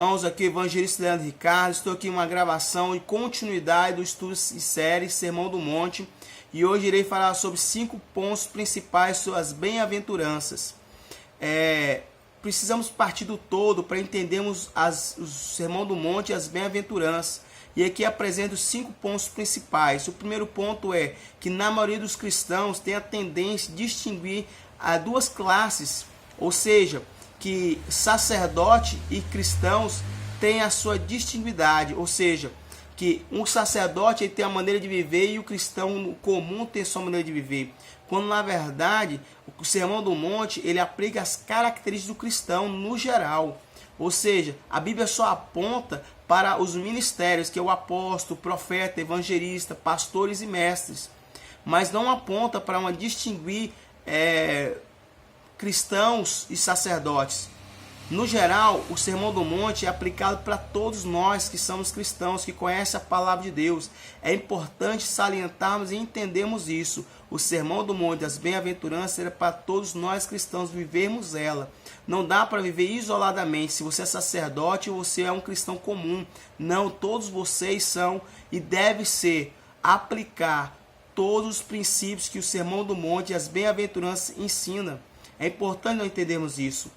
Irmãos, aqui Evangelista Leandro Ricardo, estou aqui em uma gravação e continuidade do estudo e série Sermão do Monte, e hoje irei falar sobre 5 pontos principais sobre as bem-aventuranças. Precisamos partir do todo para entendermos o Sermão do Monte e as bem-aventuranças, e aqui apresento 5 pontos principais. O primeiro ponto é que na maioria dos cristãos tem a tendência de distinguir duas classes, ou seja, que sacerdote e cristãos têm a sua distintividade, ou seja, que um sacerdote ele tem a maneira de viver e o cristão comum tem a sua maneira de viver. Quando na verdade o Sermão do Monte ele aplica as características do cristão no geral. Ou seja, a Bíblia só aponta para os ministérios, que é o apóstolo, profeta, evangelista, pastores e mestres, mas não aponta para uma distinguir cristãos e sacerdotes. No geral, o Sermão do Monte é aplicado para todos nós que somos cristãos, que conhecem a palavra de Deus. É importante salientarmos e entendermos isso. O Sermão do Monte, as bem-aventuranças, é para todos nós cristãos vivermos ela. Não dá para viver isoladamente, se você é sacerdote ou você é um cristão comum. Não, todos vocês são e devem ser, aplicar todos os princípios que o Sermão do Monte e as bem-aventuranças ensina. É importante nós entendermos isso.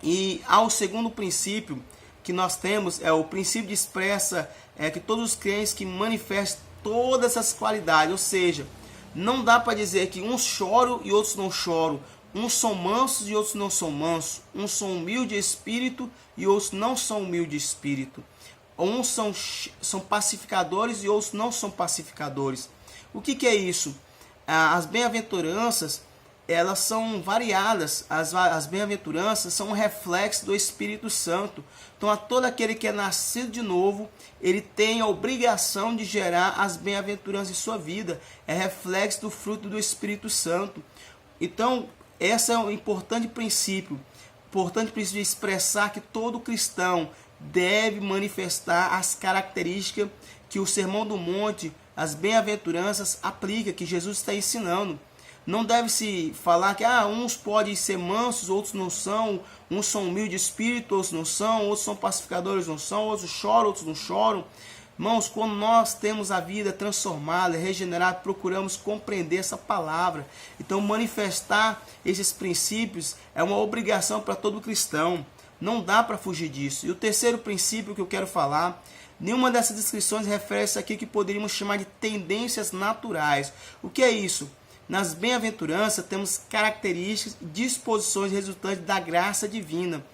E ao segundo princípio que nós temos, é o princípio de expressa que todos os crentes que manifestam todas essas qualidades, ou seja, não dá para dizer que uns choram e outros não choram, uns são mansos e outros não são mansos, uns são humildes de espírito e outros não são humildes de espírito, uns são pacificadores e outros não são pacificadores. O que é isso? As bem-aventuranças elas são variadas, as bem-aventuranças são um reflexo do Espírito Santo. Então, a todo aquele que é nascido de novo, ele tem a obrigação de gerar as bem-aventuranças em sua vida. É reflexo do fruto do Espírito Santo. Então, esse é um importante princípio de expressar que todo cristão deve manifestar as características que o Sermão do Monte, as bem-aventuranças aplica, que Jesus está ensinando. Não deve-se falar que uns podem ser mansos, outros não são, uns são humildes de espírito, outros não são, outros são pacificadores, não são, outros choram, outros não choram. Irmãos, quando nós temos a vida transformada, regenerada, procuramos compreender essa palavra. Então, manifestar esses princípios é uma obrigação para todo cristão. Não dá para fugir disso. E o terceiro princípio que eu quero falar, nenhuma dessas descrições refere-se aqui que poderíamos chamar de tendências naturais. O que é isso? Nas bem-aventuranças temos características e disposições resultantes da graça divina,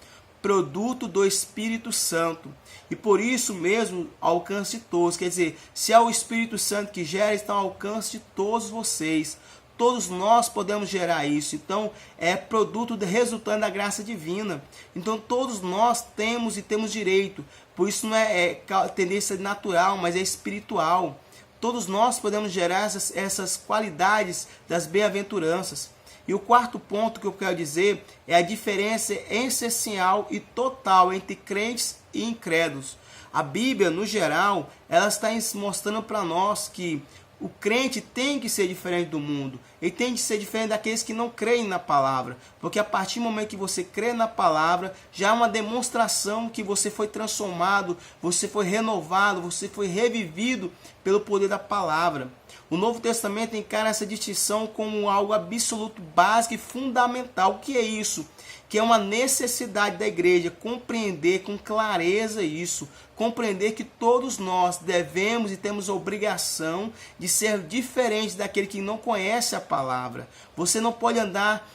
produto do Espírito Santo. E por isso mesmo ao alcance de todos. Quer dizer, se é o Espírito Santo que gera, está ao alcance de todos vocês. Todos nós podemos gerar isso. Então, é produto resultante da graça divina. Então, todos nós temos e temos direito. Por isso não é tendência natural, mas é espiritual. Todos nós podemos gerar essas qualidades das bem-aventuranças. E o quarto ponto que eu quero dizer é a diferença essencial e total entre crentes e incrédulos. A Bíblia, no geral, ela está mostrando para nós que o crente tem que ser diferente do mundo. Ele tem que ser diferente daqueles que não creem na palavra. Porque a partir do momento que você crê na palavra, já é uma demonstração que você foi transformado, você foi renovado, você foi revivido pelo poder da palavra. O Novo Testamento encara essa distinção como algo absoluto, básico e fundamental. O que é isso? Que é uma necessidade da igreja compreender com clareza isso, compreender que todos nós devemos e temos a obrigação de ser diferentes daquele que não conhece a palavra. Você não pode andar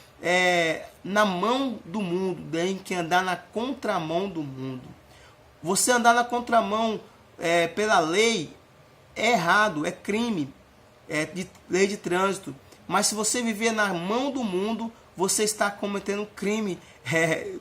na mão do mundo, tem que andar na contramão do mundo. Você andar na contramão pela lei é errado, é crime, lei de trânsito. Mas se você viver na mão do mundo, você está cometendo um crime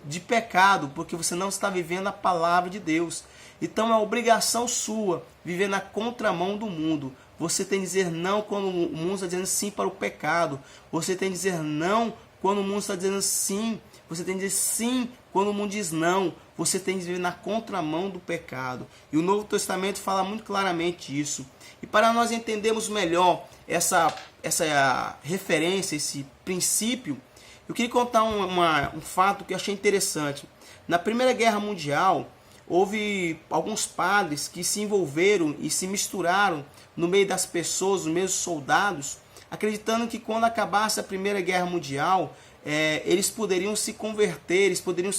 de pecado, porque você não está vivendo a palavra de Deus. Então é obrigação sua viver na contramão do mundo. Você tem que dizer não quando o mundo está dizendo sim para o pecado. Você tem que dizer não quando o mundo está dizendo sim. Você tem que dizer sim quando o mundo diz não. Você tem que viver na contramão do pecado. E o Novo Testamento fala muito claramente isso. E para nós entendermos melhor essa referência, esse princípio, eu queria contar um fato que eu achei interessante. Na Primeira Guerra Mundial, houve alguns padres que se envolveram e se misturaram no meio das pessoas, no meio dos soldados, acreditando que quando acabasse a Primeira Guerra Mundial, eles poderiam se converter, eles poderiam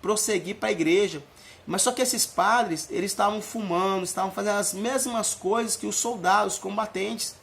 prosseguir para a igreja. Mas só que esses padres, eles estavam fumando, estavam fazendo as mesmas coisas que os soldados, os combatentes,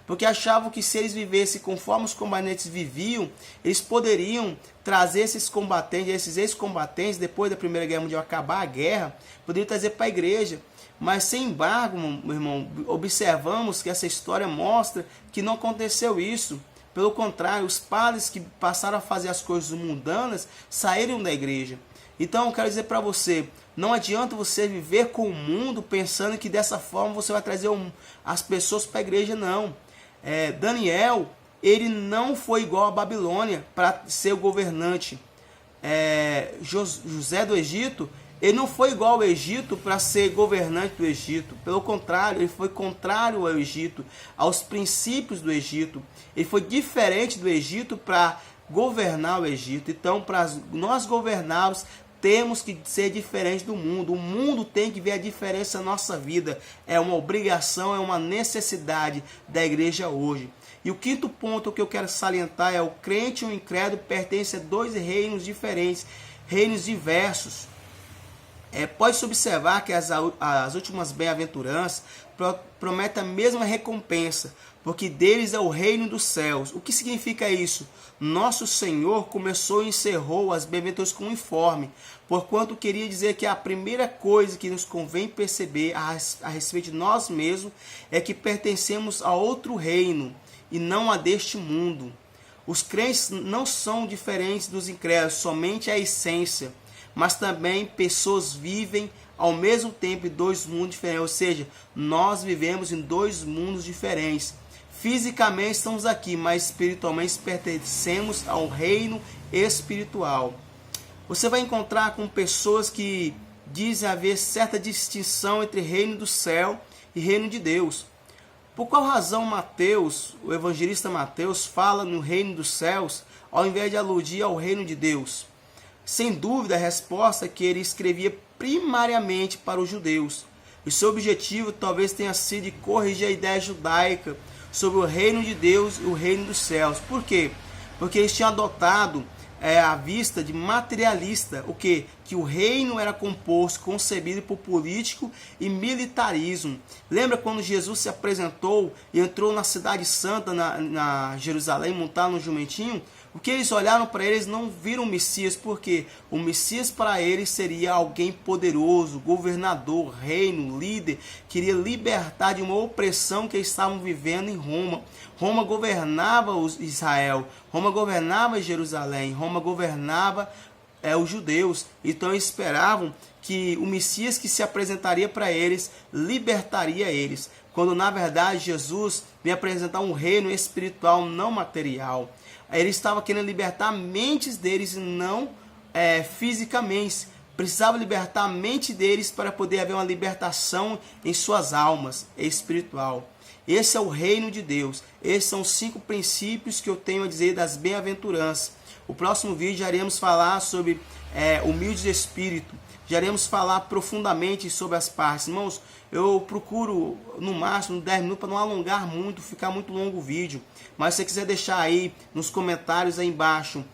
porque achavam que se eles vivessem conforme os combatentes viviam, eles poderiam trazer esses combatentes, esses ex-combatentes, depois da Primeira Guerra Mundial acabar a guerra, poderiam trazer para a igreja. Mas, sem embargo, meu irmão, observamos que essa história mostra que não aconteceu isso. Pelo contrário, os padres que passaram a fazer as coisas mundanas saíram da igreja. Então, eu quero dizer para você, não adianta você viver com o mundo pensando que dessa forma você vai trazer as pessoas para a igreja, não. Daniel, ele não foi igual a Babilônia para ser o governante. José do Egito, ele não foi igual ao Egito para ser governante do Egito. Pelo contrário, ele foi contrário ao Egito, aos princípios do Egito. Ele foi diferente do Egito para governar o Egito. Então, para nós governarmos, temos que ser diferente do mundo. O mundo tem que ver a diferença na nossa vida. É uma obrigação, é uma necessidade da igreja hoje. E o quinto ponto que eu quero salientar é: o crente e o incrédulo pertencem a dois reinos diferentes, reinos diversos. Pode-se observar que as últimas bem-aventuranças prometem a mesma recompensa, porque deles é o reino dos céus. O que significa isso? Nosso Senhor começou e encerrou as bem-aventuranças com um informe, porquanto queria dizer que a primeira coisa que nos convém perceber a respeito de nós mesmos é que pertencemos a outro reino e não a deste mundo. Os crentes não são diferentes dos incrédulos, somente a essência, mas também pessoas vivem ao mesmo tempo em dois mundos diferentes, ou seja, nós vivemos em dois mundos diferentes. Fisicamente estamos aqui, mas espiritualmente pertencemos ao reino espiritual. Você vai encontrar com pessoas que dizem haver certa distinção entre reino do céu e reino de Deus. Por qual razão Mateus, o evangelista Mateus, fala no reino dos céus ao invés de aludir ao reino de Deus? Sem dúvida, a resposta é que ele escrevia primariamente para os judeus. E seu objetivo talvez tenha sido de corrigir a ideia judaica sobre o reino de Deus e o reino dos céus. Por quê? Porque eles tinham adotado a vista de materialista, o quê? Que o reino era composto, concebido por político e militarismo. Lembra quando Jesus se apresentou e entrou na cidade santa, na Jerusalém, montado no jumentinho? O que eles olharam para eles não viram o Messias, porque o Messias para eles seria alguém poderoso, governador, reino, líder, queria libertar de uma opressão que eles estavam vivendo em Roma. Roma governava Israel, Roma governava Jerusalém, Roma governava os judeus. Então eles esperavam que o Messias que se apresentaria para eles libertaria eles, quando na verdade Jesus veio apresentar um reino espiritual, não material. Ele estava querendo libertar mentes deles e não fisicamente. Precisava libertar a mente deles para poder haver uma libertação em suas almas espiritual. Esse é o reino de Deus. Esses são os 5 princípios que eu tenho a dizer das bem-aventuranças. O próximo vídeo já iremos falar sobre humilde de espírito. Já iremos falar profundamente sobre as partes. Irmãos, eu procuro no máximo 10 minutos para não alongar muito, ficar muito longo o vídeo. Mas se você quiser deixar aí nos comentários aí embaixo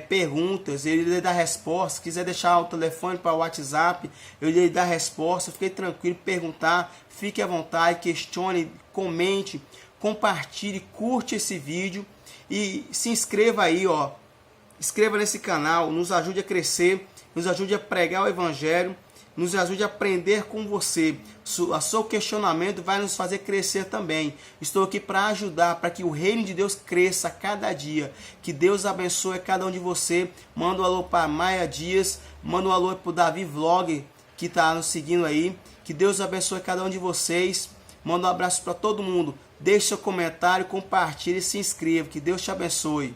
perguntas, eu irei dar resposta. Se quiser deixar o telefone para o WhatsApp, eu irei dar resposta. Fique tranquilo, perguntar, fique à vontade, questione, comente, compartilhe, curte esse vídeo e se inscreva aí, ó. Inscreva nesse canal, nos ajude a crescer, nos ajude a pregar o Evangelho, nos ajude a aprender com você. O seu questionamento vai nos fazer crescer também. Estou aqui para ajudar, para que o reino de Deus cresça a cada dia. Que Deus abençoe cada um de você. Manda um alô para Maia Dias, manda um alô para o Davi Vlog, que está nos seguindo aí. Que Deus abençoe cada um de vocês. Manda um abraço para todo mundo. Deixe seu comentário, compartilhe e se inscreva. Que Deus te abençoe.